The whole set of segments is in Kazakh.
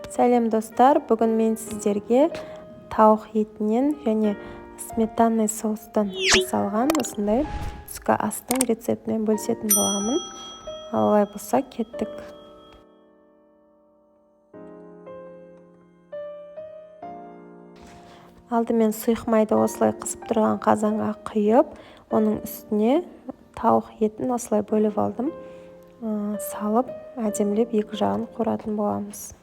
Сәлем достар, бүгін мен сіздерге тауық етінен және сметанный соустан жасалған осындай түскі астың рецептімен бөлісетін боламын. Олай болса, кеттік. Алдымен сұйық майды осылай қысып тұрған қазанға құйып, оның үстіне тауық етін осылай бөліп алдым. Салып, әдемілеп екі жағын қуыратын боламыз.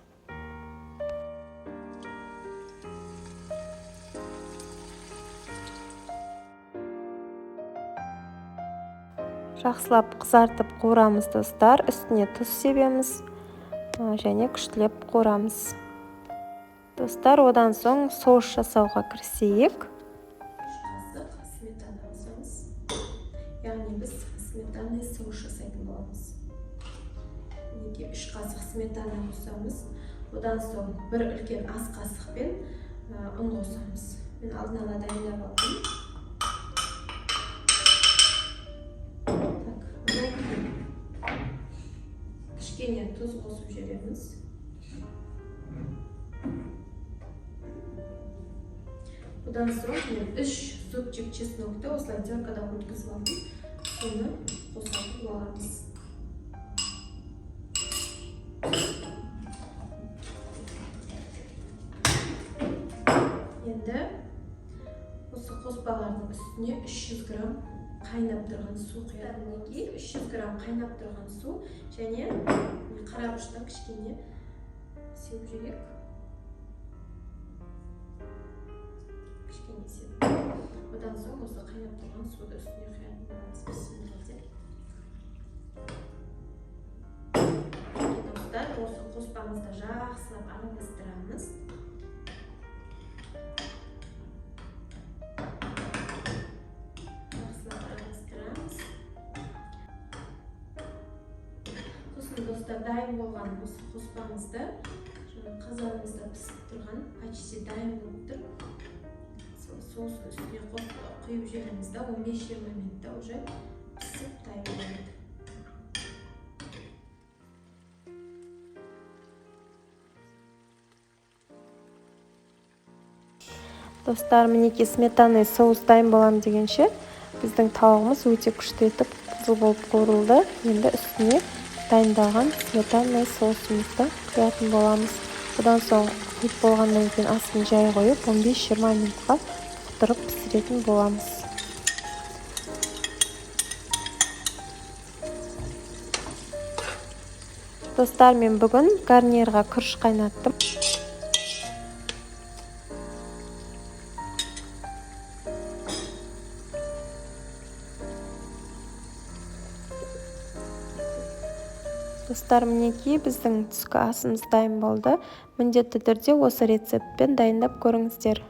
Жақсылап қызартып қуырамыз достар. Үстіне тұз себеміз және күштілеп қуырамыз. Достар, одан соң соус жасауға кірісейік. 3 қасық сметана қосамыз. Яғни біз сметанный соус жасайтын боламыз. Неге 3 қасық сметана қосамыз. Одан соң бір үлкен ас қасықпен ұн қосамыз. Мен алдын ала дайындап алдым. Кішкене тұз қосып жібереміз. Одан соң мен 3 зубчик чеснокты осылай теркадан өткізіп алдым. Соны қосатын боламыз. Енді осы қоспалардың үстіне 300 грамм қайнап тұрған су құямын. 300 грамм қайнап тұрған су және қарабұштан кішкене сеуіп жіберейік. Кішкене сеуіп. Одан соң осы қайнап тұрған суды үстіне құятын боламыз. Достар, осы қоспамызды жақсылап араластырамыз. Достар, дайын болған осы қоспамызды қазанымызда пісіп тұрған почти дайын болып тұр. Соусын үстіне құйып жібереміз да 15-20 минутта уже пісіп дайын болады. Достар, мінекей сметанный соус дайын болам дегенше біздің тауығымыз өте күшті етіп қызыл болып қуырылды. Енді үстіне дайындалған сметанный соусымызды құятын боламыз. Одан соң құйып болғаннан кейін астын жай қойып 15-20 минутқа бұқтырып пісіретін боламыз. Достар, мен бүгін гарнирға күріш қайнаттым. Достар, мінекей біздің түскі асымыз дайын болды. Міндетті түрде осы рецептпен дайындап көріңіздер.